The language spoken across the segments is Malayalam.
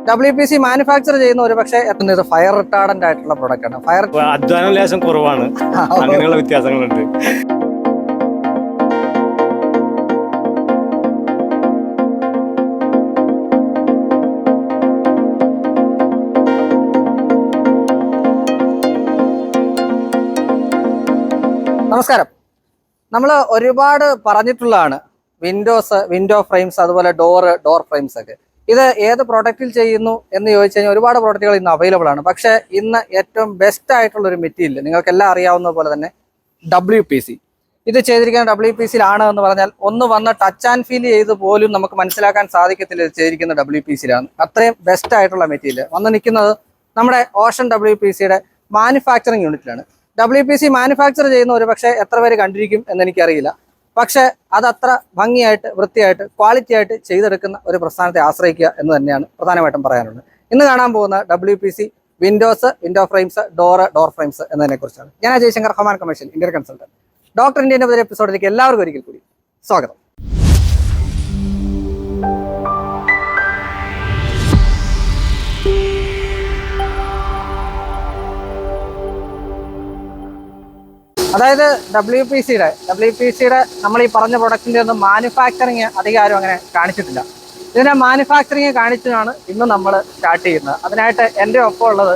WPC മാനുഫാക്ചർ ചെയ്യുന്ന ഒരു പക്ഷേ ഇത് ഫയർ റിട്ടാർഡന്റ് ആയിട്ടുള്ള പ്രൊഡക്റ്റ് ആണ്. ഫയർ അധ്വാനം ലേശം കുറവാണ്, അങ്ങനെയുള്ള വ്യത്യാസങ്ങളുണ്ട്. നമസ്കാരം. നമ്മൾ ഒരുപാട് പറഞ്ഞിട്ടുള്ളതാണ് വിൻഡോ ഫ്രെയിംസ്, അതുപോലെ ഡോർ ഫ്രെയിംസ് ഒക്കെ. ഇത് ഏത് പ്രോഡക്റ്റിൽ ചെയ്യുന്നു എന്ന് ചോദിച്ചു കഴിഞ്ഞാൽ ഒരുപാട് പ്രോഡക്റ്റുകൾ ഇന്ന് അവൈലബിൾ ആണ്. പക്ഷേ ഇന്ന് ഏറ്റവും ബെസ്റ്റ് ആയിട്ടുള്ള ഒരു മെറ്റീരിയൽ നിങ്ങൾക്കെല്ലാം അറിയാവുന്ന പോലെ തന്നെ WPC. ഇത് ചെയ്തിരിക്കുന്ന WPCയിലാണ് എന്ന് പറഞ്ഞാൽ ഒന്ന് വന്ന് ടച്ച് ആൻഡ് ഫീൽ ചെയ്ത് പോലും നമുക്ക് മനസ്സിലാക്കാൻ സാധിക്കത്തില്ല ഇത് ചെയ്തിരിക്കുന്ന WPCയിലാണ്. അത്രയും ബെസ്റ്റ് ആയിട്ടുള്ള മെറ്റീരിയൽ വന്ന് നിൽക്കുന്നത് നമ്മുടെ ഓഷൻ WPCയുടെ മാനുഫാക്ചറിങ് യൂണിറ്റിലാണ്. WPC മാനുഫാക്ചർ ചെയ്യുന്ന ഒരു പക്ഷേ എത്ര പേര് കണ്ടിരിക്കും എന്നെനിക്കറിയില്ല. പക്ഷേ അതത്ര ഭംഗിയായിട്ട്, വൃത്തിയായിട്ട്, ക്വാളിറ്റി ആയിട്ട് ചെയ്തെടുക്കുന്ന ഒരു പ്രസ്ഥാനത്തെ ആശ്രയിക്കുക എന്ന് തന്നെയാണ് പ്രധാനമായിട്ടും പറയാനുള്ളത്. ഇന്ന് കാണാൻ പോകുന്ന WPC window frames, door frames എന്നതിനെ കുറിച്ചാണ്. ഞാൻ ജയശങ്കർ, ഹൊമാൻ കമേഴ്ഷ്യൽ ഇന്ത്യൻ കൺസൾട്ടന്റ്. ഡോക്ടർ ഇന്ത്യൻ്റെ പുതിയ എപ്പിസോഡിലേക്ക് എല്ലാവർക്കും ഒരിക്കൽ കൂടി സ്വാഗതം. അതായത് WPCയുടെ നമ്മൾ ഈ പറഞ്ഞ പ്രൊഡക്റ്റിന്റെ ഒന്നും മാനുഫാക്ചറിങ് അധികം ആരും അങ്ങനെ കാണിച്ചിട്ടില്ല. ഇതിനെ മാനുഫാക്ചറിങ് കാണിച്ചാണ് ഇന്ന് നമ്മൾ സ്റ്റാർട്ട് ചെയ്യുന്നത്. അതിനായിട്ട് എൻ്റെ ഒപ്പം ഉള്ളത്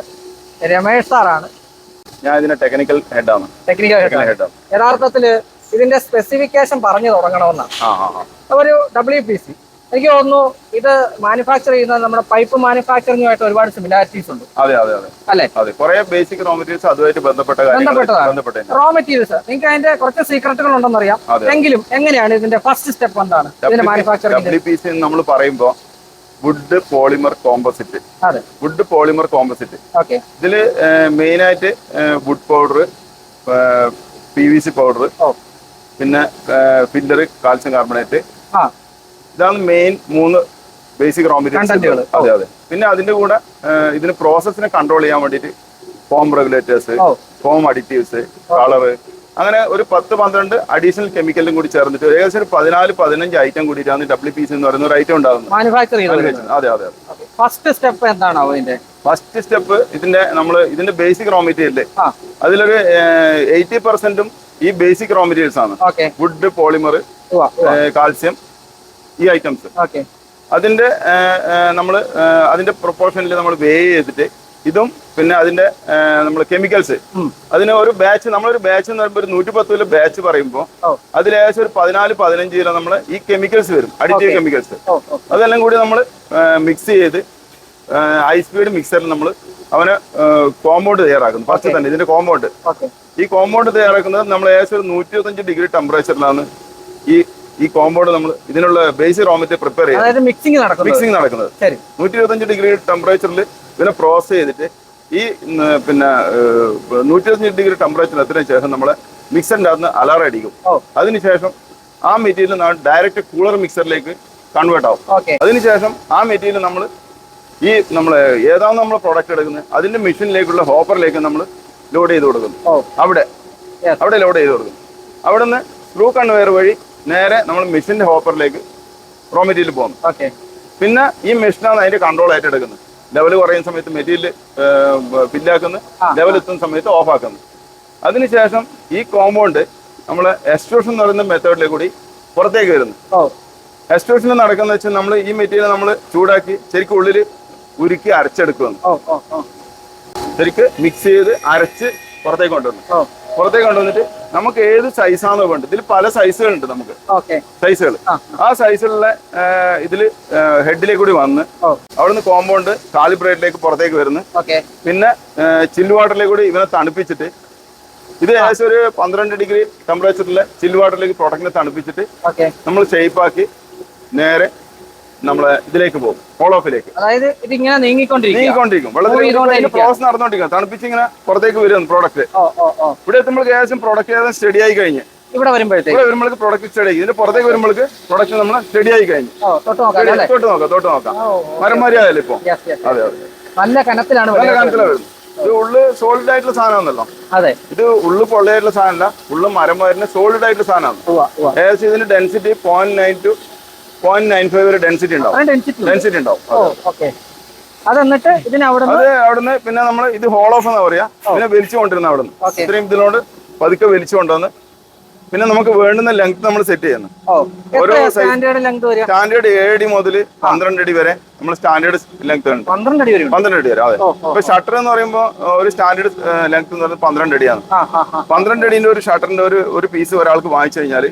രമേഷ് സാറാണ്. ഞാൻ ഇതിന്റെ ടെക്നിക്കൽ ഹെഡാണ്. യഥാർത്ഥത്തിൽ ഇതിന്റെ സ്പെസിഫിക്കേഷൻ പറഞ്ഞു തുടങ്ങണമെന്നാണ്. ഒരു WPC എനിക്ക് തോന്നുന്നു ഇത് മാനുഫാക്ചർ ചെയ്യുന്നത് നമ്മുടെ പൈപ്പ് മാനുഫാക്ചറിങ്ങുമായിട്ട് ഒരുപാട് സിമിലാരിറ്റീസ് ഉണ്ട്. അതെ അല്ലേ? കുറെ ബേസിക് റോ മെറ്റീരിയൽസ് അതുമായിട്ട് ബന്ധപ്പെട്ടതാണ്. റോ മെറ്റീരിയൽസ് നിങ്ങൾക്ക് അതിന്റെ കുറച്ച് സീക്രട്ടുകൾ ഉണ്ടെന്ന് അറിയാം. എങ്കിലും എങ്ങനെയാണ് ഇതിന്റെ ഫസ്റ്റ് സ്റ്റെപ്പ് എന്താണ് ഇതിന്റെ മാനുഫാക്ചറിംഗ്? WPC നമ്മൾ പറയുമ്പോൾ വുഡ് പോളിമർ കോമ്പോസിറ്റ്. അതെ, വുഡ് പോളിമർ കോമ്പോസിറ്റ്. ഓക്കെ. ഇതില് മെയിൻ ആയിട്ട് വുഡ് പൗഡർ, PVC പൗഡർ, പിന്നെ ഫില്ലർ, കാൽസ്യം കാർബണേറ്റ്, ഇതാണ് മെയിൻ 3 ബേസിക് റോ മെറ്റീരിയൽസ്. അതെ. പിന്നെ അതിന്റെ കൂടെ ഇതിന് പ്രോസസ്സിനെ കൺട്രോൾ ചെയ്യാൻ വേണ്ടിയിട്ട് form regulators, form additives, colour, അങ്ങനെ ഒരു 10-12 അഡീഷണൽ കെമിക്കലും കൂടി ചേർന്നിട്ട് ഏകദേശം 14-15 ഐറ്റം കൂടിയിട്ടാണ് WPC എന്ന് പറയുന്ന ഒരു ഐറ്റം ഉണ്ടാകുന്നത്. അതെ. ഫസ്റ്റ് സ്റ്റെപ്പ് എന്താണ് അതിന്റെ? ഫസ്റ്റ് സ്റ്റെപ്പ് ഇതിന്റെ ബേസിക് റോ മെറ്റീരിയൽ, അതിലൊരു 80%ഉം ഈ ബേസിക് റോ മെറ്റീരിയൽസ് ആണ്. വുഡ്, പോളിമർ, കാൽസ്യം, ഈ ഐറ്റംസ്. അതിന്റെ പ്രൊപ്പോർഷനിൽ നമ്മൾ വേ ചെയ്തിട്ട് ഇതും പിന്നെ അതിന്റെ നമ്മൾ കെമിക്കൽസ്, അതിന് ഒരു ബാച്ച്, നമ്മളൊരു ബാച്ച് എന്ന് പറയുമ്പോൾ ഒരു 110 കിലോ ബാച്ച് പറയുമ്പോൾ അതിൽ ഏകദേശം ഒരു 14-15 കിലോ നമ്മൾ ഈ കെമിക്കൽസ് വരും, അഡിറ്റീവ് കെമിക്കൽസ്. അതെല്ലാം കൂടി നമ്മൾ മിക്സ് ചെയ്ത് ഹൈ സ്പീഡ് മിക്സറിൽ നമ്മൾ അവനെ കോമ്പൗണ്ട് തയ്യാറാക്കുന്നു. ഫസ്റ്റ് തന്നെ ഇതിന്റെ കോമ്പൗണ്ട്, ഈ കോമ്പൗണ്ട് തയ്യാറാക്കുന്നത് നമ്മൾ ഏകദേശം ഒരു 125 ഡിഗ്രി ടെമ്പറേച്ചറിലാണ് ഈ കോമ്പൗണ്ട് നമ്മൾ ഇതിനുള്ള ബേസിക് റോ മെറ്റീരിയൽ പ്രിപ്പയർ ചെയ്യുന്നത്, മിക്സിംഗ് നടക്കുന്നത്. 125 ഡിഗ്രി ടെമ്പറേച്ചറിൽ ഇതിനെ പ്രോസസ് ചെയ്തിട്ട് ഈ പിന്നെ 125 ഡിഗ്രി ടെമ്പറേച്ചറിൽ എത്തുന്നതിന് ശേഷം നമ്മളെ മിക്സറിന്റെ അകത്ത് അലാറം അടിക്കും. അതിനുശേഷം ആ മെറ്റീരിയൽ ഡയറക്റ്റ് കൂളർ മിക്സറിലേക്ക് കൺവേർട്ട് ആവും. അതിനുശേഷം ആ മെറ്റീരിയൽ നമ്മൾ ഏതാണ് നമ്മൾ പ്രൊഡക്റ്റ് എടുക്കുന്നത് അതിന്റെ മെഷീനിലേക്കുള്ള ഹോപ്പറിലേക്ക് നമ്മൾ ലോഡ് ചെയ്ത് കൊടുക്കുന്നു. അവിടെ ലോഡ് ചെയ്ത് കൊടുക്കും. അവിടെ നിന്ന് സ്ക്രൂ കൺവെയർ വഴി നേരെ നമ്മൾ മെഷീന്റെ ഹോപ്പറിലേക്ക് റോ മെറ്റീരിയൽ പോകുന്നു. പിന്നെ ഈ മെഷീനാണ് അതിന്റെ കൺട്രോൾ ആയിട്ട് എടുക്കുന്നത്. ലെവൽ കുറയുന്ന സമയത്ത് മെറ്റീരിയൽ ഫില്ലാക്കുന്നു, ലെവൽ എത്തുന്ന സമയത്ത് ഓഫ് ആക്കുന്നു. അതിനുശേഷം ഈ കോമ്പൗണ്ട് നമ്മൾ എക്സ്ട്രൂഷൻ എന്ന് പറയുന്ന മെത്തേഡിലേക്ക് കൂടി പുറത്തേക്ക് വരുന്നു. എക്സ്ട്രൂഷൻ നടക്കുന്ന വെച്ചാൽ നമ്മൾ ഈ മെറ്റീരിയൽ നമ്മൾ ചൂടാക്കി ശരിക്കും ഉള്ളിൽ ഉരുക്കി അരച്ചെടുക്കുന്നു. ശരിക്ക് മിക്സ് ചെയ്ത് അരച്ച് പുറത്തേക്ക് കൊണ്ടുവന്നിട്ട് നമുക്ക് ഏത് സൈസാണോ വേണ്ടത്, ഇതിൽ പല സൈസുകളുണ്ട് നമുക്ക് സൈസുകൾ. ആ സൈസിലുള്ള ഇതില് ഹെഡിലേക്ക് കൂടി വന്ന് അവിടുന്ന് കോമ്പൗണ്ട് കാലിബ്രേറ്റിലേക്ക് പുറത്തേക്ക് വരുന്നു. പിന്നെ ചില്ല് വാട്ടറിലേക്ക് കൂടി ഇവനെ തണുപ്പിച്ചിട്ട് ഇത് ഏകദേശം ഒരു 12 ഡിഗ്രി ടെമ്പറേച്ചറിലെ ചില്ല് വാട്ടറിലേക്ക് പ്രൊഡക്റ്റിനെ തണുപ്പിച്ചിട്ട് നമ്മൾ ഷേപ്പാക്കി നേരെ നമ്മളെ ഇതിലേക്ക് പോകും, ഹോൾ ഓഫിലേക്ക്. അതായത് ഇതിങ്ങനെ നീങ്ങിക്കൊണ്ടിരിക്കും. വെള്ളത്തിൽ പ്രോസസ് നടന്നുകൊണ്ടിരിക്കും. തണുപ്പിച്ച് ഇങ്ങനെ പുറത്തേക്ക് വരും പ്രോഡക്റ്റ്. ഇവിടെ എത്തുമ്പോൾ ഏകദേശം പ്രോഡക്റ്റ് ഏകദേശം സ്റ്റഡി ആയി കഴിഞ്ഞ് ഇവിടെ വരുമ്പോഴേക്ക് പ്രോഡക്റ്റ് സ്റ്റഡി ആയി, ഇതിന്റെ പുറത്തേക്ക് വരുമ്പോഴേക്ക് പ്രോഡക്റ്റ് നമ്മൾ സ്റ്റഡി ആയി കഴിഞ്ഞു. തൊട്ട് നോക്കാം. മരമാരിയായാലും ഇപ്പൊ അതെ നല്ല കനത്തിലാണ് വരുന്നത്. ഇത് ഉള്ളു സോളിഡ് ആയിട്ടുള്ള സാധനമാണല്ലോ. ഇത് ഉള്ളു പൊള്ളയായിട്ടുള്ള സാധനമല്ല, ഉള്ളു മരമാരിന്റെ സോളിഡ് ആയിട്ടുള്ള സാധനമാണ്. ഏകദേശം ഇതിന്റെ ഡെൻസിറ്റി 0.9 to 0.95 വരെ ഡെൻസിറ്റി ഉണ്ടാവും. അത് എന്നിട്ട് ഇതിന് അവിടുന്ന് പിന്നെ നമ്മൾ ഇത് ഹോൾ ഓഫ് എന്നാ പറയാ, പിന്നെ വലിച്ചു കൊണ്ടിരുന്ന അവിടുന്ന് ഇത്രയും ഇതിനോട് പതുക്കെ വലിച്ചു കൊണ്ടുവന്ന് പിന്നെ നമുക്ക് വേണ്ടുന്ന ലെങ്ത് നമ്മൾ സെറ്റ് ചെയ്യുന്നു. ഓരോ സ്റ്റാൻഡേർഡ് 7 അടി മുതൽ 12 അടി വരെ നമ്മൾ സ്റ്റാൻഡേർഡ് ലെങ്ത് ഉണ്ട്. 12 അടി വരെ. അതെ. ഇപ്പൊ ഷട്ടർ എന്ന് പറയുമ്പോൾ ഒരു സ്റ്റാൻഡേർഡ് ലെങ്ത് എന്ന് പറയുന്നത് 12 അടിയാണ്. 12 അടിന്റെ ഒരു ഷട്ടറിന്റെ ഒരു പീസ് ഒരാൾക്ക് വാങ്ങിച്ചു കഴിഞ്ഞാൽ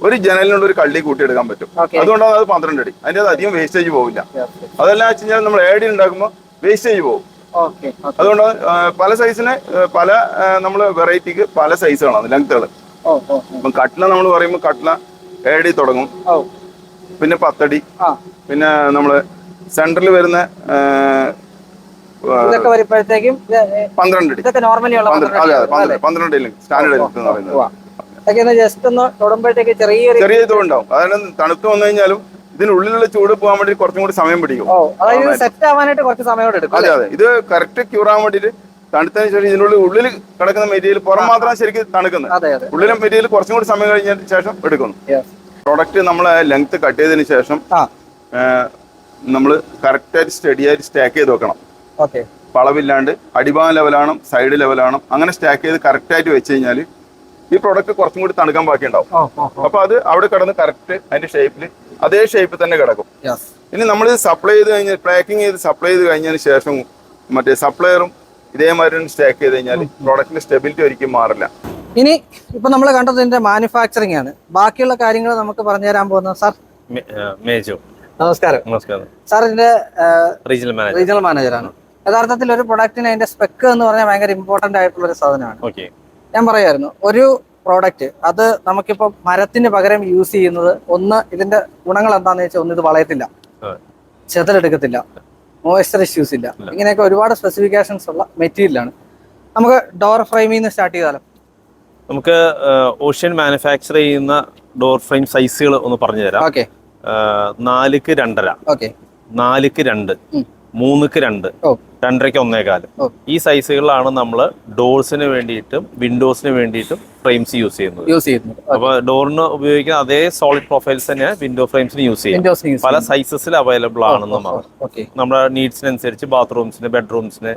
ഒരു ജനലിനോട് ഒരു കള്ളി കൂട്ടിയെടുക്കാൻ പറ്റും. അതുകൊണ്ടാണ് അത് 12 അടി. അതിന്റെ അത് അധികം വേസ്റ്റേജ് പോവില്ല. അതെല്ലാം വെച്ച് കഴിഞ്ഞാൽ നമ്മൾ 7 അടി ഉണ്ടാക്കുമ്പോൾ വേസ്റ്റേജ് പോകും. അതുകൊണ്ട് പല സൈസിന് പല നമ്മൾ വെറൈറ്റിക്ക് പല സൈസുകളാണ് ലെങ്ത്തുകൾ. ഇപ്പം കട്ട്ല നമ്മൾ പറയുമ്പോൾ കട്ട്ല 7 അടി തുടങ്ങും, പിന്നെ 10 അടി, പിന്നെ നമ്മള് സെന്ററിൽ വരുന്ന 12 അടി. അതെ 12 അടി സ്റ്റാൻഡേർഡ് ലെങ്ത് എന്ന് പറയുന്നത്. ചെറിയ ഇതുണ്ടാവും. അതായത് തണുത്ത് വന്നു കഴിഞ്ഞാലും ഇതിനുള്ളിലുള്ള ചൂട് പോകാൻ വേണ്ടി കുറച്ചും കൂടി സമയം പിടിക്കും. അതെ അതെ. ഇത് കറക്റ്റ് ക്യൂർ ആവാൻ വേണ്ടിട്ട് തണുത്തതിന് ശേഷം ഉള്ളിൽ കിടക്കുന്ന മെറ്റീരിയൽ പുറം മാത്രം ശരിക്കും തണുക്കുന്നത്. ഉള്ളിലെ മെറ്റീരിയൽ കുറച്ചും കൂടി സമയം കഴിഞ്ഞ ശേഷം എടുക്കുന്നു. പ്രോഡക്റ്റ് നമ്മളെ ലെങ്ത് കട്ട് ചെയ്തതിന് ശേഷം നമ്മൾ കറക്റ്റായിട്ട് സ്റ്റഡി ആയിട്ട് സ്റ്റാക്ക് ചെയ്ത് വെക്കണം. വളവില്ലാണ്ട് അടിഭാഗം ലെവലാണ്, സൈഡ് ലെവലാണ്, അങ്ങനെ സ്റ്റാക്ക് ചെയ്ത് കറക്റ്റായിട്ട് വെച്ച് കഴിഞ്ഞാൽ ഈ പ്രോഡക്റ്റ് കുറച്ചും കൂടി തണുക്കാൻ ബാക്കി ഉണ്ടാവും. അപ്പൊ അത് അവിടെ കിടന്ന് കറക്റ്റ് അതിന്റെ ഷേപ്പിൽ അതേ ഷേപ്പിൽ തന്നെ കിടക്കും. ഇനി നമ്മൾ സപ്ലൈ ചെയ്ത് കഴിഞ്ഞാൽ പാക്കിംഗ് ചെയ്ത് സപ്ലൈ ചെയ്ത് കഴിഞ്ഞതിന് ശേഷം മറ്റേ സപ്ലയറും ഇതേമാതിരി സ്റ്റാക്ക് ചെയ്ത് കഴിഞ്ഞാൽ പ്രോഡക്റ്റിന്റെ സ്റ്റെബിലിറ്റി ഒരിക്കലും മാറില്ല. ഇനി ഇപ്പൊ നമ്മൾ കണ്ടത് ഇതിന്റെ മാനുഫാക്ചറിംഗ് ആണ്. ബാക്കിയുള്ള കാര്യങ്ങൾ നമുക്ക് പറഞ്ഞു തരാൻ പോകുന്നത് സാർ നമസ്കാരം. സാർ ഇതിന്റെ റീജിയണൽ മാനേജറാണ്. യഥാർത്ഥത്തിൽ ഒരു പ്രൊഡക്റ്റിന് അതിന്റെ സ്പെക്ക് എന്ന് പറഞ്ഞാൽ ഭയങ്കര ഇമ്പോർട്ടന്റ് ആയിട്ടുള്ള ഒരു സാധനമാണ്. ഞാൻ പറയായിരുന്നു ഒരു പ്രോഡക്റ്റ് അത് നമുക്കിപ്പോ മരത്തിന് പകരം യൂസ് ചെയ്യുന്നത്, ഒന്ന് ഇതിന്റെ ഗുണങ്ങൾ എന്താണെന്ന് വെച്ചാൽ ഒന്ന് ഇത് വളയത്തില്ല, ചെതലെടുക്കത്തില്ല, മോയ്സ്ചർ ഇഷ്യൂസ് ഇല്ല, ഇങ്ങനെയൊക്കെ ഒരുപാട് സ്പെസിഫിക്കേഷൻസ് ഉള്ള മെറ്റീരിയലാണ്. നമുക്ക് ഡോർ ഫ്രെയിമിൽ നിന്ന് സ്റ്റാർട്ട് ചെയ്താലും നമുക്ക് ഓഷ്യൻ മാനുഫാക്ചർ ചെയ്യുന്ന ഡോർ ഫ്രെയിം സൈസുകൾ ഒന്ന് പറഞ്ഞു തരാം. 4ക്ക് 2.5, 4ക്ക് 2, 3ക്ക് 2, 2.5ക്ക് 1.25 ഈ സൈസുകളിലാണ് നമ്മൾ ഡോർസിന് വേണ്ടിയിട്ടും വിൻഡോസിന് വേണ്ടിയിട്ടും ഫ്രെയിംസ് യൂസ് ചെയ്യുന്നത്. അപ്പൊ ഡോറിന് ഉപയോഗിക്കുന്ന അതേ സോളിഡ് പ്രൊഫൈൽസ് തന്നെ വിൻഡോ ഫ്രെയിംസിന് യൂസ് ചെയ്യും. പല സൈസസിൽ അവൈലബിൾ ആണെന്ന് നമ്മുടെ നീഡ്സിനനുസരിച്ച് ബാത്റൂംസിന്, ബെഡ്റൂംസിന്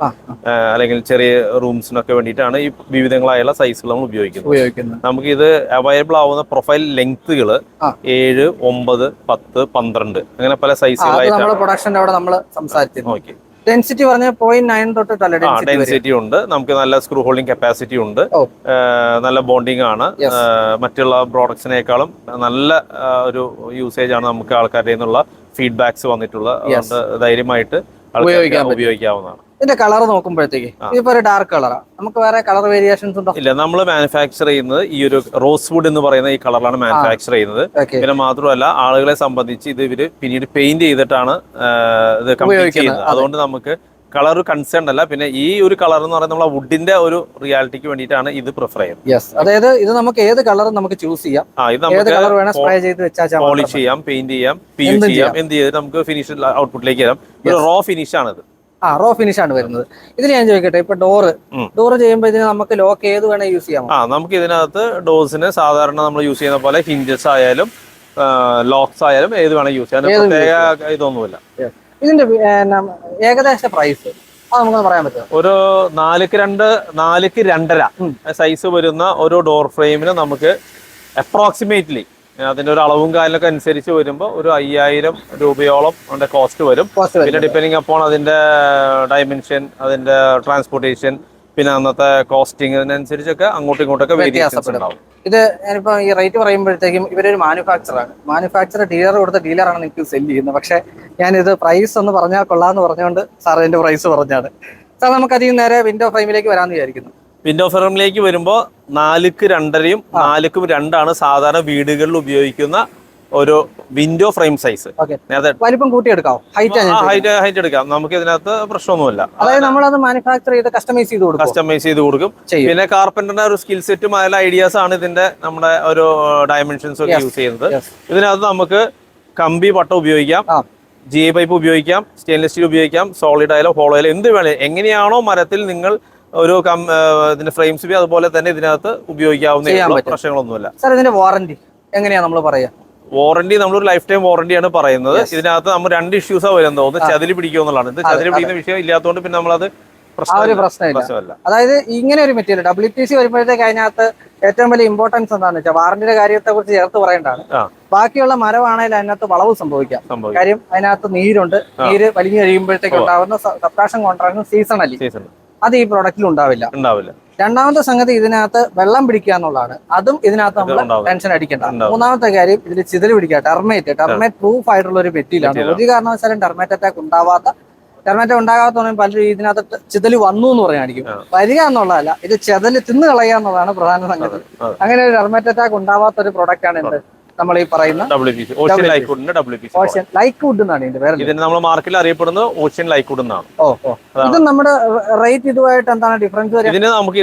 അല്ലെങ്കിൽ ചെറിയ റൂംസിനൊക്കെ വേണ്ടിയിട്ടാണ് ഈ വിവിധങ്ങളായുള്ള സൈസുകൾ നമ്മൾ ഉപയോഗിക്കുന്നത്. നമുക്ക് ഇത് അവൈലബിൾ ആവുന്ന പ്രൊഫൈൽ ലെങ്ത്തുകൾ 7, 9, 10, 12 അങ്ങനെ പല സൈസുകളായിട്ട്. ഡെൻസിറ്റി പറഞ്ഞ 0.9 തൊട്ട് ഡെൻസിറ്റി ഉണ്ട്. നമുക്ക് നല്ല സ്ക്രൂ ഹോൾഡിംഗ് കപ്പാസിറ്റി ഉണ്ട്, നല്ല ബോണ്ടിങ് ആണ്. മറ്റുള്ള പ്രോഡക്ട്സിനേക്കാളും നല്ല ഒരു യൂസേജ് ആണ് നമുക്ക് ആൾക്കാരുടെ നിന്നുള്ള ഫീഡ്ബാക്സ് വന്നിട്ടുള്ളത്. അതുകൊണ്ട് ധൈര്യമായിട്ട് ഉപയോഗിക്കാവുന്നതാണ്. ഇതിന്റെ കളർ നോക്കുമ്പോഴത്തേക്ക് ഇതിപ്പോ ഒരു ഡാർക്ക് കളറാ, നമുക്ക് വേറെ കളർ വേരിയേഷൻസ് ഉണ്ടോ? ഇല്ല, നമ്മൾ മാനുഫാക്ചർ ചെയ്യുന്നത് ഈ ഒരു റോസ് വുഡ് എന്ന് പറയുന്ന ഈ കളറിലാണ് മാനുഫാക്ചർ ചെയ്യുന്നത്. പിന്നെ മാത്രമല്ല ആളുകളെ സംബന്ധിച്ച് ഇത് ഇവര് പിന്നീട് പെയിന്റ് ചെയ്തിട്ടാണ് ഇത് കംപ്ലീറ്റ് ചെയ്യുന്നത്. അതുകൊണ്ട് നമുക്ക് കളർ കൺസേൺ അല്ല. പിന്നെ ഈ ഒരു കളർ എന്ന് പറയുന്നത് നമ്മളെ വുഡിന്റെ ഒരു റിയാലിറ്റിക്ക് വേണ്ടിയിട്ടാണ് ഇത് പ്രിഫർ ചെയ്യുന്നത്. അതായത് ഇത് നമുക്ക് ഏത് കളറും നമുക്ക് ചൂസ് ചെയ്യാം. ഇത് നമുക്ക് പോളിഷ് ചെയ്യാം, പെയിന്റ് ചെയ്യാം, PU ചെയ്യാം, എന്ത് ചെയ്ത് നമുക്ക് ഫിനിഷ് ഔട്ട്പുട്ടിലേക്ക് ചെയ്യാം. ഒരു റോ ഫിനിഷ് ആണിത്. റോ ഫിനിഷ് ആണ് വരുന്നത്. ഇതിന് ഞാൻ ചോദിക്കട്ടെ, ഇപ്പൊ ഡോർ ചെയ്യുമ്പോൾ ഇതിന് നമുക്ക് ലോക്ക് ഏത് വേണേ യൂസ് ചെയ്യാം? നമുക്ക് ഇതിനകത്ത് ഡോർസിന് സാധാരണ നമ്മൾ യൂസ് ചെയ്യുന്ന പോലെ ഹിഞ്ചസ് ആയാലും ലോക്സ് ആയാലും ഏത് വേണേ യൂസ് ചെയ്യാം. പ്രത്യേക ഇതൊന്നുമില്ല. ഇതിന്റെ ഏകദേശ പ്രൈസ് നമുക്ക് പറയാൻ പറ്റും? ഒരു 4ക്ക് 2, 4ക്ക് 2.5 സൈസ് വരുന്ന ഒരു ഡോർ ഫ്രെയിമിന് നമുക്ക് അപ്രോക്സിമേറ്റ്ലി അതിന്റെ ഒരു അളവും കാര്യങ്ങളൊക്കെ അനുസരിച്ച് വരുമ്പോൾ ഒരു 5000 രൂപയോളം അതിന്റെ കോസ്റ്റ് വരും. പിന്നെ ഡിപ്പെൻഡിങ് അപ്പോൺ അതിന്റെ ഡയമെൻഷൻ, അതിന്റെ ട്രാൻസ്പോർട്ടേഷൻ, പിന്നെ അന്നത്തെ കോസ്റ്റിംഗ്, അതിനനുസരിച്ചൊക്കെ അങ്ങോട്ടും ഇങ്ങോട്ടൊക്കെ വ്യത്യാസപ്പെടും. ഇത് ഞാനിപ്പോ ഈ റേറ്റ് പറയുമ്പോഴത്തേക്കും ഇവരൊരു മാനുഫാക്ചർ ഡീലർ കൊടുത്ത ഡീലറാണ് നിങ്ങൾക്ക് സെല് ചെയ്യുന്നത്. പക്ഷെ ഞാനിത് പ്രൈസ് ഒന്ന് പറഞ്ഞാൽ കൊള്ളാന്ന് പറഞ്ഞുകൊണ്ട് സാർ ഇതിന്റെ പ്രൈസ് പറഞ്ഞാണ്. സാർ നമുക്ക് അതിൽ നേരെ വിൻഡോ ഫ്രെയിമിലേക്ക് വരാമെന്ന് വിചാരിക്കുന്നു. വിൻഡോ ഫ്രെയിമിലേക്ക് വരുമ്പോൾ 4ക്ക് 2.5യും 4ക്കും 2 സാധാരണ വീടുകളിൽ ഉപയോഗിക്കുന്ന ഒരു വിൻഡോ ഫ്രെയിം സൈസ്. വലിപ്പം കൂട്ടിയെടുക്കാം, ഹൈറ്റ് എടുക്കാം. നമുക്ക് ഇതിനകത്ത് പ്രശ്നമൊന്നുമില്ല. അതായത് നമ്മളത് മാനുഫാക്ചർ ചെയ്ത് കസ്റ്റമൈസ് ചെയ്ത് കൊടുക്കും. പിന്നെ കാർപ്പന്ററിന്റെ ഒരു സ്കിൽ സെറ്റും അതിലെ ഐഡിയാസ് ആണ് ഇതിന്റെ നമ്മുടെ ഒരു ഡയമെൻഷൻസ് ഒക്കെ യൂസ് ചെയ്യുന്നത്. ഇതിനകത്ത് നമുക്ക് കമ്പി പട്ട ഉപയോഗിക്കാം, GI പൈപ്പ് ഉപയോഗിക്കാം, സ്റ്റെയിൻലെസ് സ്റ്റീൽ ഉപയോഗിക്കാം, സോളിഡ് ആയാലോ ഹോളോ ആയാലോ എന്ത് വേണേ, എങ്ങനെയാണോ മരത്തിൽ നിങ്ങൾ ഒരു ഇതിന്റെ ഫ്രെയിംസ് അതുപോലെ തന്നെ ഇതിനകത്ത് ഉപയോഗിക്കാവുന്ന പ്രശ്നങ്ങളൊന്നുമില്ല. സാർ ഇതിന്റെ വാറന്റി എങ്ങനെയാ നമ്മൾ പറയാ? വാറണ്ടി നമ്മളൊരു ലൈഫ് ടൈം വാറണ്ടിയാണ് പറയുന്നത്. ഇതിനകത്ത് നമ്മൾ 2 ഇഷ്യൂസാണ് വരുന്നത്. ഒന്ന് ചതില് പിടിക്കുക എന്നുള്ളതാണ്. ഇത് ചതില് പിടിക്കുന്ന വിഷയം ഇല്ലാത്തതുകൊണ്ട് പിന്നെ നമ്മളത് പ്രശ്നമില്ല. അതായത് ഇങ്ങനെ ഒരു മെറ്റീരിയൽ WPC വരുമ്പോഴത്തേക്ക് അതിനകത്ത് ഏറ്റവും വലിയ ഇമ്പോർട്ടൻസ് എന്താണെന്ന് വെച്ചാൽ വാറന്റിയുടെ കാര്യത്തെ കുറിച്ച് ചേർത്ത് പറയേണ്ടതാണ്. ബാക്കിയുള്ള മരമാണെങ്കിൽ അതിനകത്ത് വളവ് സംഭവിക്കാം. കാര്യം അതിനകത്ത് നീര് വലിഞ്ഞു കഴിയുമ്പോഴത്തേക്ക് ഉണ്ടാവുന്ന സബ്ട്രാക്ഷൻ കോൺട്രാക്ഷൻ സീസണലി അത് ഈ പ്രോഡക്റ്റിൽ ഉണ്ടാവില്ല. രണ്ടാമത്തെ സംഗതി ഇതിനകത്ത് വെള്ളം പിടിക്കുക എന്നുള്ളതാണ്. അതും ഇതിനകത്ത് നമ്മൾ ടെൻഷൻ അടിക്കേണ്ട. മൂന്നാമത്തെ കാര്യം ഇതിൽ ചിതൽ പിടിക്കുക. ടെർമേറ്റ് പ്രൂഫ് ആയിട്ടുള്ള ഒരു മെറ്റീരിയലാണ്. ഒരു കാരണവശാലും ടെർമേറ്റ് അറ്റാക്ക് ഉണ്ടാകാത്തതുകൊണ്ട് പലരും ഇതിനകത്ത് ചിതല് വന്നു എന്ന് പറയാനായിരിക്കും. വരിക എന്നുള്ളതല്ല, ഇത് ചിതല് തിന്നു കളയുക എന്നുള്ളതാണ് പ്രധാന സംഗതി. അങ്ങനെ ഒരു ടെർമേറ്റ് അറ്റാക്ക് ഉണ്ടാവാത്ത ഒരു പ്രോഡക്റ്റ് ആണ് എന്ത് നമ്മൾ ഈ പറയുന്ന ഓഷ്യൻ ലൈക്വുഡ് എന്നാണ് ഇതിന്റെ പേര്. ഇതിന് നമ്മൾ മാർക്കറ്റിൽ അറിയപ്പെടുന്നത് ഓഷ്യൻ ലൈക്വുഡ് എന്നാണ്. ഇത് നമ്മുടെ റേറ്റ് ഇതുമായിട്ട് എന്താണ് ഡിഫറൻസ്?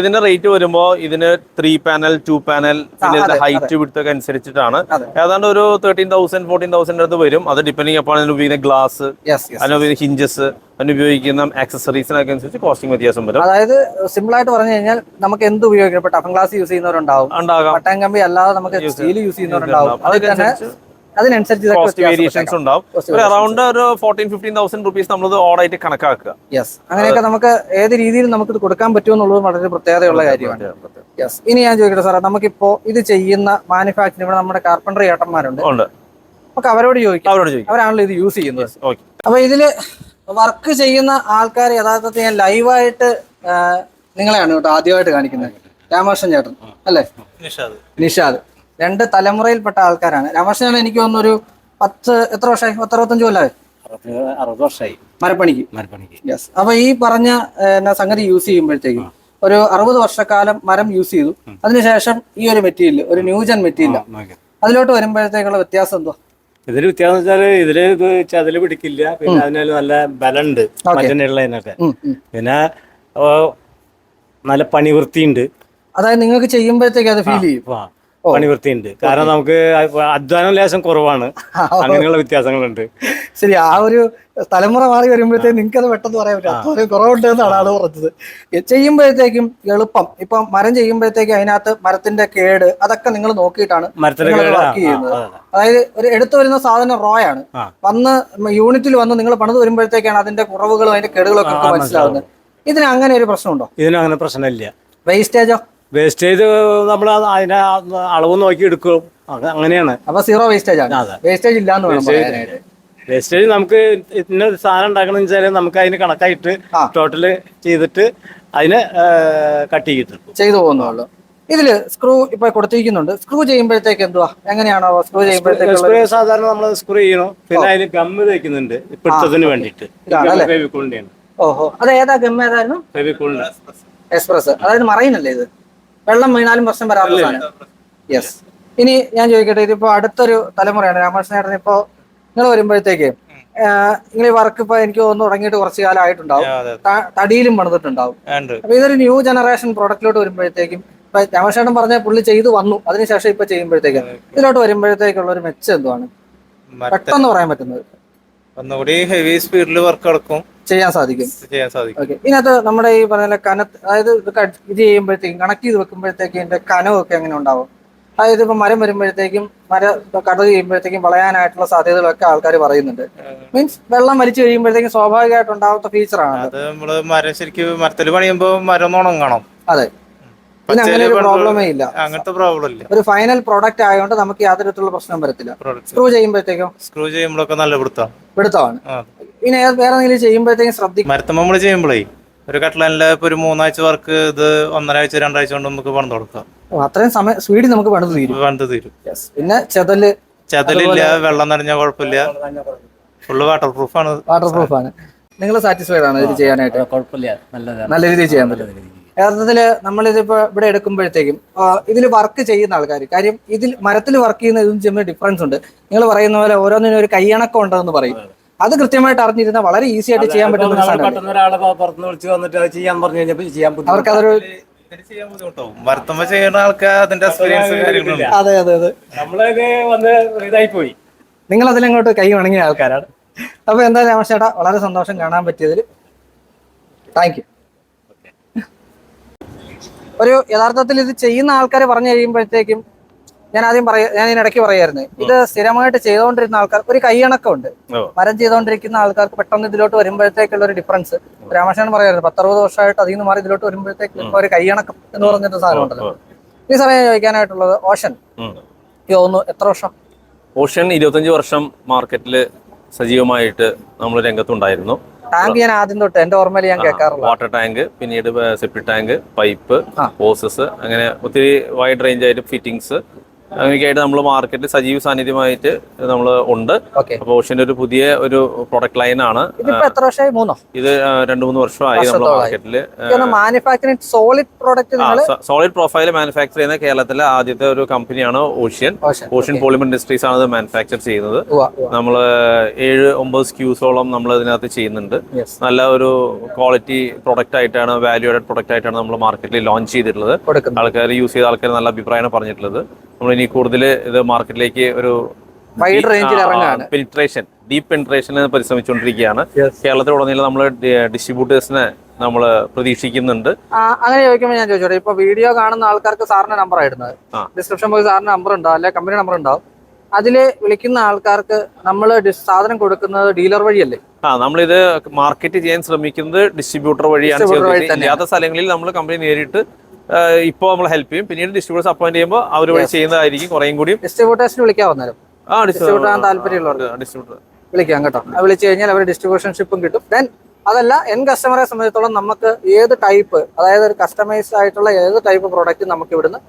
ഇതിന്റെ റേറ്റ് വരുമ്പോ ഇതിന് 3 പാനൽ 2 പാനൽ പിന്നെ ഇതിന്റെ ഹൈറ്റ് വിഡ്ത്ത് ഒക്കെ അനുസരിച്ചിട്ടാണ്. ഏതാണ്ട് ഒരു 13,000 14,000 അടുത്ത് വരും. അത് ഡിപ്പെൻഡിങ് അപ്പോൾ അതിന് ഉപയോഗിക്കുന്ന ഗ്ലാസ്, അതിനുപയോഗിക്കുന്ന ഹിഞ്ചസ്, അതിനുപയോഗിക്കുന്ന ആക്സസറീസിനൊക്കെ അനുസരിച്ച് കോസ്റ്റിംഗ് വ്യത്യാസം വരും. അതായത് സിമ്പിൾ ആയിട്ട് പറഞ്ഞു കഴിഞ്ഞാൽ നമുക്ക് എന്ത് ഉപയോഗിക്കാം. ഇപ്പൊ ടഫൻ ഗ്ലാസ് യൂസ് ചെയ്യുന്നവരുണ്ടാവും, പട്ടൻ കമ്പി അല്ലാതെ നമുക്ക് സ്റ്റീൽ യൂസ് ചെയ്യുന്നവരുണ്ടാവും. അതിനനുസരിച്ച് കോസ്റ്റ് വേരിയേഷൻസ് ഉണ്ടാവും. അറൌണ്ട് ഒരു 14,000-15,000 റുപ്പീസ് നമ്മളത് ഓടായിട്ട് കണക്കാക്കുക. അങ്ങനെയൊക്കെ നമുക്ക് ഏത് രീതിയിൽ നമുക്ക് ഇത് കൊടുക്കാൻ പറ്റുമെന്നുള്ളത് വളരെ പ്രത്യേകതയുള്ള കാര്യമാണ്. ഇനി ഞാൻ ചോദിക്കട്ടെ സാറേ, നമുക്കിപ്പോ ഇത് ചെയ്യുന്ന മാനുഫാക്ചറിംഗ് ഇവിടെ നമ്മുടെ കാർപ്പൻട്രി ഏട്ടന്മാരുണ്ട്, നമുക്ക് അവരോട് ചോദിക്കാം. അവരാണല്ലോ ഇത് യൂസ് ചെയ്യുന്നത്. അപ്പൊ ഇതില് വർക്ക് ചെയ്യുന്ന ആൾക്കാർ യഥാർത്ഥത്തിൽ ഞാൻ ലൈവായിട്ട് നിങ്ങളെയാണ് കേട്ടോ ആദ്യമായിട്ട് കാണിക്കുന്നത്. രാമകൃഷ്ണൻ ചേട്ടൻ അല്ലേ, നിഷാദ്, 2 തലമുറയിൽപ്പെട്ട ആൾക്കാരാണ്. രാമകൃഷ്ണൻ എനിക്ക് തോന്നുന്നു ഒരു 10 വർഷമായി, 65 കൊല്ലമായി, 60 വർഷമായി മരപ്പണിക്ക്. യെസ്. അപ്പൊ ഈ പറഞ്ഞ സംഗതി യൂസ് ചെയ്യുമ്പോഴത്തേക്കും ഒരു 60 വർഷക്കാലം മരം യൂസ് ചെയ്തു. അതിനുശേഷം ഈ ഒരു മെറ്റീരിയൽ, ഒരു ന്യൂജൻ മെറ്റീരിയൽ അതിലോട്ട് വരുമ്പോഴത്തേക്കുള്ള വ്യത്യാസം എന്തുവാ? ഇതില് വ്യത്യാസം വെച്ചാല് ഇതില് ഇത് ചതില് പിടിക്കില്ല. പിന്നെ അതിന് നല്ല ബലമുണ്ട് മറ്റേതിനൊക്കെ. പിന്നെ നല്ല പണിവൃത്തിയുണ്ട്. അതായത് നിങ്ങൾക്ക് ചെയ്യുമ്പോഴത്തേക്ക് അത് ഫീൽ ചെയ്യും. പണിവൃത്തിയുണ്ട്. കാരണം നമുക്ക് അധ്വാനം ലേശം കുറവാണ്. അങ്ങനെയുള്ള വ്യത്യാസങ്ങളുണ്ട്. ശരി. ആ ഒരു തലമുറ മാറി വരുമ്പോഴത്തേക്ക് നിങ്ങൾക്ക് അത് പെട്ടെന്ന് പറയാൻ പറ്റും അധ്വാനം കുറവുണ്ട് എന്നാണ് ആള് പറഞ്ഞത്. ചെയ്യുമ്പോഴത്തേക്കും എളുപ്പം. ഇപ്പൊ മരം ചെയ്യുമ്പോഴത്തേക്ക് അതിനകത്ത് മരത്തിന്റെ കേട് അതൊക്കെ നിങ്ങൾ നോക്കിയിട്ടാണ് വർക്ക് ചെയ്യുന്നത്. അതായത് ഒരു എടുത്തു വരുന്ന സാധനം റോ ആണ്. വന്ന് യൂണിറ്റിൽ വന്ന് നിങ്ങൾ പണിത് വരുമ്പോഴത്തേക്കാണ് അതിന്റെ കുറവുകളും അതിന്റെ കേടുകളൊക്കെ മനസ്സിലാവുന്നത്. ഇതിന് അങ്ങനെ ഒരു പ്രശ്നമുണ്ടോ? ഇതിന് അങ്ങനെ പ്രശ്നമില്ല. വേസ്റ്റേജോ? വേസ്റ്റേജ് നമ്മൾ അതിന്റെ അളവ് നോക്കി എടുക്കും. അങ്ങനെയാണ്. അപ്പൊ സീറോ വേസ്റ്റേജ് ആണ്. വേസ്റ്റേജ് ഇല്ലാന്ന് വേണം പറയാനായിട്ട്. വേസ്റ്റേജ് നമുക്ക് ഇന്ന ഒരു സാധനം ഉണ്ടാക്കണം വെച്ചാൽ നമുക്ക് അതിന് കണക്കായിട്ട് ടോട്ടല് ചെയ്തിട്ട് അതിന് കട്ട് ചെയ്തു പോകുന്നുള്ളൂ. ഇതില് സ്ക്രൂ ഇപ്പൊ കൊടുത്തിരിക്കുന്നുണ്ട്. സ്ക്രൂ ചെയ്യുമ്പോഴത്തേക്ക് എന്തുവാ, എങ്ങനെയാണോ സ്ക്രൂ ചെയ്യുമ്പോഴത്തേക്ക്? സാധാരണ നമ്മൾ സ്ക്രൂ ചെയ്യണം. പിന്നെ അതിന് ഗമ്മ് തയ്ക്കുന്നുണ്ട് ഇപ്പോഴത്തതിന് വേണ്ടിട്ട്. ഓഹോ, അത് ഏതാ ഗമ്മ് ഏതായിരുന്നു? ഫെവിക്കോളിന്റെ എക്സ്പ്രസ്. അതായത് മറൈനല്ലേ ഇത്? വെള്ളം വീണാലും പ്രശ്നം വരാത്ത സാധനം. യെസ്. ഇനി ഞാൻ ചോദിക്കട്ടെ, ഇതിപ്പോ അടുത്തൊരു തലമുറയാണ്. രാമകൃഷ്ണൻ ഇപ്പോ നിങ്ങൾ വരുമ്പോഴത്തേക്ക് നിങ്ങൾ ഈ വർക്ക് ഇപ്പൊ എനിക്ക് തോന്നുന്നു തുടങ്ങിയിട്ട് കുറച്ച് കാലം ആയിട്ടുണ്ടാവും. തടിയിലും പണിതിട്ടുണ്ടാവും. അപ്പൊ ഇതൊരു ന്യൂ ജനറേഷൻ പ്രോഡക്റ്റിലോട്ട് വരുമ്പോഴത്തേക്കും ഇപ്പൊ രാമകൃഷ്ണൻ പറഞ്ഞ പുള്ളി ചെയ്തു വന്നു, അതിനുശേഷം ഇപ്പൊ ചെയ്യുമ്പോഴത്തേക്ക് ഇതിലോട്ട് വരുമ്പോഴത്തേക്കുള്ള ഒരു മെച്ചം എന്തുവാണ് പെട്ടെന്ന് പറയാൻ പറ്റുന്നത്? ഒന്നുകൂടി ഹെവി സ്പീഡിൽ വർക്ക് എടുക്കും ചെയ്യാൻ സാധിക്കും. ഇതിനകത്ത് നമ്മുടെ ഈ പറഞ്ഞ അതായത് ഇത് ചെയ്യുമ്പോഴത്തേക്കും കണക്ട് ചെയ്ത് വെക്കുമ്പോഴത്തേക്കും ഇതിന്റെ കനവൊക്കെ എങ്ങനെ ഉണ്ടാവും? അതായത് ഇപ്പൊ മരം വരുമ്പോഴത്തേക്കും കട ചെയ്യുമ്പോഴത്തേക്കും വളയാനായിട്ടുള്ള സാധ്യതകളൊക്കെ ആൾക്കാർ പറയുന്നുണ്ട്. മീൻസ് വെള്ളം വലിച്ചു കഴിയുമ്പോഴത്തേക്കും സ്വാഭാവികമായിട്ട് ഉണ്ടാവാത്ത ഫീച്ചറാണ് അത്. നമ്മള് മരം ശരിക്കും മരത്തിൽ പണിയുമ്പോ മരം ഉണങ്ങണം. അതെ. പിന്നെ അങ്ങനെ ഒരു പ്രോബ്ലമേ ഇല്ല. അങ്ങനത്തെ പ്രോബ്ലം ഇല്ല. ഒരു ഫൈനൽ പ്രോഡക്റ്റ് ആയതുകൊണ്ട് നമുക്ക് യാതൊരു വിധത്തിലുള്ള പ്രശ്നം വരത്തില്ല. സ്ക്രൂ ചെയ്യുമ്പോഴത്തേക്കും നല്ല പിടുത്തമാണ്. പിന്നെ വേറെ എന്തെങ്കിലും ചെയ്യുമ്പോഴത്തേക്കും ശ്രദ്ധിക്കും. മരത്തമ്മ നമ്മള് ചെയ്യുമ്പോഴേ ഒരു കട്ട്ലൈനില് ഇപ്പൊ ഒരു 3 ആഴ്ച വർക്ക് ഇത് 1.5 ആഴ്ച 2 ആഴ്ച കൊണ്ട് നമുക്ക് പണിത് കൊടുക്കാം. അത്രയും സമയം സ്പീഡിൽ നമുക്ക് പണിത് തീരും. പിന്നെ ചെതലില്ല, വെള്ളം നനഞ്ഞ കുഴപ്പമില്ല, ഫുള്ള് വാട്ടർ പ്രൂഫാണ്. നിങ്ങൾ സാറ്റിസ്ഫൈഡ് ആണ് ഇത് ചെയ്യാനായിട്ട്? കുഴപ്പമില്ല, നല്ല രീതിയിൽ ചെയ്യാൻ പറ്റും. യഥാർത്ഥത്തില് നമ്മളിതിപ്പോ ഇവിടെ എടുക്കുമ്പോഴത്തേക്കും ഇതിൽ വർക്ക് ചെയ്യുന്ന ആൾക്കാർ, കാര്യം ഇതിൽ മരത്തിൽ വർക്ക് ചെയ്യുന്ന ഇതും ചെറിയ ഡിഫറൻസ് ഉണ്ട്. നിങ്ങൾ പറയുന്ന പോലെ ഓരോന്നിനും ഒരു കൈയണക്കം ഉണ്ടെന്ന് പറയും. അത് കൃത്യമായിട്ട് അറിഞ്ഞിരുന്ന വളരെ ഈസി ആയിട്ട് ചെയ്യാൻ പറ്റുന്ന അവർക്ക് അതൊരു മരത്തമ്മ ചെയ്യുന്ന ആൾക്കാർ അതിന്റെ എക്സ്പീരിയൻസ്. അതെ അതെ അതെ, നിങ്ങൾ അതിലങ്ങോട്ട് കൈ വണങ്ങിയ ആൾക്കാരാണ്. അപ്പൊ എന്തായാലും രാമചേട്ടാ വളരെ സന്തോഷം കാണാൻ പറ്റിയതിൽ. Thank you. ഒരു യഥാർത്ഥത്തിൽ ഇത് ചെയ്യുന്ന ആൾക്കാർ പറഞ്ഞു കഴിയുമ്പോഴത്തേക്കും ഞാൻ ഇതിനിടയ്ക്ക് പറയായിരുന്നു, ഇത് സ്ഥിരമായിട്ട് ചെയ്തുകൊണ്ടിരുന്ന ആൾക്കാർ ഒരു കൈയണക്കമുണ്ട്. മരം ചെയ്തുകൊണ്ടിരിക്കുന്ന ആൾക്കാർക്ക് പെട്ടെന്ന് ഇതിലോട്ട് വരുമ്പോഴത്തേക്കുള്ള ഒരു ഡിഫറൻസ് രാമകൃഷ്ണൻ പറയായിരുന്നു. 10-60 വർഷമായിട്ട് അതിൽ നിന്ന് മാറി ഇതിലോട്ട് വരുമ്പോഴത്തേക്ക് ഒരു കൈയണക്കം എന്ന് പറഞ്ഞിട്ട് സാധനം ഉണ്ടല്ലോ. ഈ സമയം ചോദിക്കാനായിട്ടുള്ളത് ഓഷൻ തോന്നുന്നു എത്ര വർഷം? ഓഷൻ 25 വർഷം മാർക്കറ്റിൽ സജീവമായിട്ട് നമ്മൾ രംഗത്തുണ്ടായിരുന്നു. ടാങ്ക് ഞാൻ ആദ്യം തൊട്ട് എന്റെ ഓർമ്മയിൽ ഞാൻ കേൾക്കാറുള്ളൂ. വാട്ടർ ടാങ്ക്, പിന്നീട് സെപ്റ്റിക് ടാങ്ക്, പൈപ്പ്, ഹോസസ്, അങ്ങനെ ഒത്തിരി വൈഡ് റേഞ്ച് ആയിട്ട് ഫിറ്റിംഗ്സ് അങ്ങനെയൊക്കെയായിട്ട് നമ്മൾ മാർക്കറ്റിൽ സജീവ സാന്നിധ്യമായിട്ട് നമ്മൾ ഉണ്ട്. അപ്പോൾ ഓഷന്റെ ഒരു പുതിയ ഒരു പ്രൊഡക്റ്റ് ലൈനാണ്. എത്ര വർഷമായി? 3 ഇത് 2-3 വർഷമായി നമ്മൾ മാർക്കറ്റിൽ. Manufacturing solid product, solid profile manufacture ചെയ്യുന്ന കേരളത്തിലെ ആദ്യത്തെ ഒരു കമ്പനിയാണ് ഓഷ്യൻ. ഓഷ്യൻ പോളിമർ ഇൻഡസ്ട്രീസ് ആണ് ഇത് മാനുഫാക്ചർ ചെയ്യുന്നത്. നമ്മൾ 7-9 സ്ക്യൂസോളം നമ്മൾ ഇതിനകത്ത് ചെയ്യുന്നുണ്ട്. നല്ല ഒരു ക്വാളിറ്റി പ്രൊഡക്റ്റ് ആയിട്ടാണ്, വാല്യൂ ആഡഡ് പ്രൊഡക്റ്റ് ആയിട്ടാണ് നമ്മൾ മാർക്കറ്റിൽ ലോഞ്ച് ചെയ്തിട്ടുള്ളത്. ആൾക്കാർ യൂസ് ചെയ്ത ആൾക്കാർ നല്ല അഭിപ്രായമാണ് പറഞ്ഞിട്ടുള്ളത്. നമ്മൾ ഇനി കൂടുതൽ ഇത് മാർക്കറ്റിലേക്ക് ഒരു വൈഡ് റേഞ്ചിൽ ഇറങ്ങാണ്, ഡീപ് പെനിട്രേഷൻ പരിശ്രമിച്ചുകൊണ്ടിരിക്കുകയാണ്. കേരളത്തിലുടനീളം നമ്മൾ ഡിസ്ട്രിബ്യൂട്ടേഴ്സിനെ നമ്മൾ പ്രതീക്ഷിക്കുന്നുണ്ട്. അങ്ങനെ ചോദിക്കുമ്പോൾ ഞാൻ ചോദിച്ചോട്ടെ, ഇപ്പൊ വീഡിയോ കാണുന്ന ആൾക്കാർക്ക് സാറിന്റെ നമ്പർ ആയിരുന്നത് ഡിസ്ക്രിപ്ഷൻ ബോക്സിൽ സാറിന്റെ നമ്പർ ഉണ്ടാവും, അല്ലെ കമ്പനി നമ്പർ ഉണ്ടാവും. അതില് വിളിക്കുന്ന ആൾക്കാർക്ക് നമ്മൾ സാധനം കൊടുക്കുന്നത് ഡീലർ വഴിയല്ലേ? നമ്മളിത് മാർക്കറ്റ് ചെയ്യാൻ ശ്രമിക്കുന്നത് ഡിസ്ട്രിബ്യൂട്ടർ വഴിയാണ്. ഇല്ലാത്ത സ്ഥലങ്ങളിൽ നമ്മൾ കമ്പനി നേരിട്ട് ഇപ്പോൾ നമ്മൾ ഹെൽപ്പ് ചെയ്യും. പിന്നീട് ഡിസ്ട്രിബ്യൂട്ടേഴ്സ് അപ്പോയിന്റ് ചെയ്യുമ്പോൾ അവർ വഴി ചെയ്യുന്നതായിരിക്കും കുറേയും കൂടി. ഡിസ്ട്രിബ്യൂട്ടേഴ്സിന് വിളിക്കാവുന്നേരം ഡിസ്ട്രിബ്യൂട്ടർ താല്പര്യമുള്ളവർക്ക് ഡിസ്ട്രിബ്യൂട്ടർ വിളിക്കാം കേട്ടോ. വിളിച്ചു കഴിഞ്ഞാൽ അവർ ഡിസ്ട്രിബ്യൂഷൻഷിപ്പും കിട്ടും. ദെൻ അതല്ല, എൻ കസ്റ്റമറെ സംബന്ധിച്ചിടത്തോളം നമുക്ക് ഏത് ടൈപ്പ്, അതായത് ഒരു കസ്റ്റമൈസ്ഡ് ആയിട്ടുള്ള ഏത് ടൈപ്പ് പ്രോഡക്റ്റ് നമുക്ക് ഇവിടുന്ന്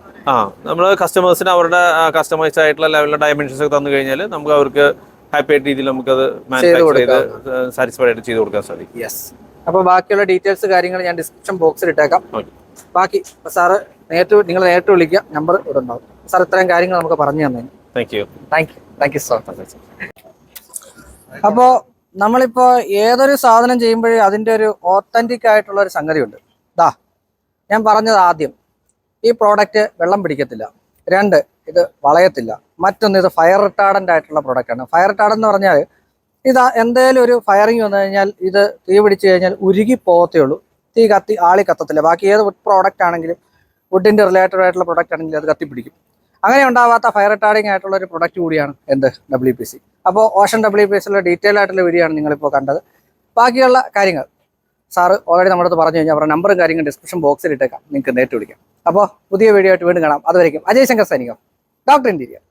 നമ്മൾ കസ്റ്റമേഴ്സിന് അവരുടെ കസ്റ്റമൈസ്ഡ് ആയിട്ടുള്ള ലെവലിലെ ഡയമെൻഷൻസ് ഒക്കെ തന്നു കഴിഞ്ഞാൽ നമുക്ക് അവർക്ക് ഹാപ്പി ആയിട്ട് രീതിയിൽ നമുക്കത് മാനുഫാക്ചർ ചെയ്ത് സാറ്റിസ്ഫൈഡ് ആയിട്ട് ചെയ്ത് കൊടുക്കാൻ സാധിക്കും. യെസ്. അപ്പോൾ ബാക്കിയുള്ള ഡീറ്റെയിൽസ് കാര്യങ്ങൾ ഞാൻ ഡിസ്ക്രിപ്ഷൻ ബോക്സിൽ ഇട്ടേക്കാം. ബാക്കി സാറ് നിങ്ങൾ നേരിട്ട് വിളിക്കുക, നമ്പർ ഇവിടെ ഉണ്ടാവും. സാർ ഇത്രയും കാര്യങ്ങൾ നമുക്ക് പറഞ്ഞു തന്നേന് താങ്ക് യു സോ മച്ച്. അപ്പോൾ നമ്മളിപ്പോ ഏതൊരു സാധനം ചെയ്യുമ്പോഴും അതിൻ്റെ ഒരു ഓത്തന്റിക് ആയിട്ടുള്ള ഒരു സംഗതി ഉണ്ട്. ഞാൻ പറഞ്ഞത് ആദ്യം, ഈ പ്രോഡക്റ്റ് വെള്ളം പിടിക്കത്തില്ല. 2, ഇത് വളയത്തില്ല. മറ്റൊന്ന്, ഇത് ഫയർ റിട്ടാർഡന്റ് ആയിട്ടുള്ള പ്രോഡക്റ്റാണ്. ഫയർ റിട്ടാർഡന്റ് എന്ന് പറഞ്ഞാൽ ഇത് എന്തേലും ഒരു ഫയറിങ് വന്നു കഴിഞ്ഞാൽ ഇത് തീ പിടിച്ചു കഴിഞ്ഞാൽ ഉരുകി പോകത്തേ ഉള്ളൂ, തീ ആളി കത്തത്തില്ല. ബാക്കി ഏത് പ്രോഡക്റ്റ് ആണെങ്കിലും, വുഡിന്റെ റിലേറ്റഡ് ആയിട്ടുള്ള പ്രോഡക്റ്റ് ആണെങ്കിലും അത് കത്തിപ്പിടിക്കും. അങ്ങനെ ഉണ്ടാവാത്ത ഫയർ റിട്ടാർഡിംഗ് ആയിട്ടുള്ള ഒരു പ്രൊഡക്റ്റ് കൂടിയാണ് എന്ത് WPC. അപ്പോൾ ഓഷൻ WPCയിലുള്ള ഡീറ്റെയിൽ ആയിട്ടുള്ള വീഡിയോ ആണ് നിങ്ങളിപ്പോൾ കണ്ടത്. ബാക്കിയുള്ള കാര്യങ്ങൾ സാറ് ഓൾറെഡി നമ്മുടെ അടുത്ത് പറഞ്ഞു കഴിഞ്ഞാൽ അവരുടെ നമ്പറും കാര്യങ്ങളും ഡിസ്ക്രിപ്ഷൻ ബോക്സിൽ ഇട്ടേക്കാം, നിങ്ങൾക്ക് നേരിട്ട് വിളിക്കാം. അപ്പോൾ പുതിയ വീഡിയോ ആയിട്ട് വീണ്ടും കാണാം. അതുവരെയും അജയ് ശങ്കർ സൈനികം, ഡോക്ടർ ഇന്റീരിയർ.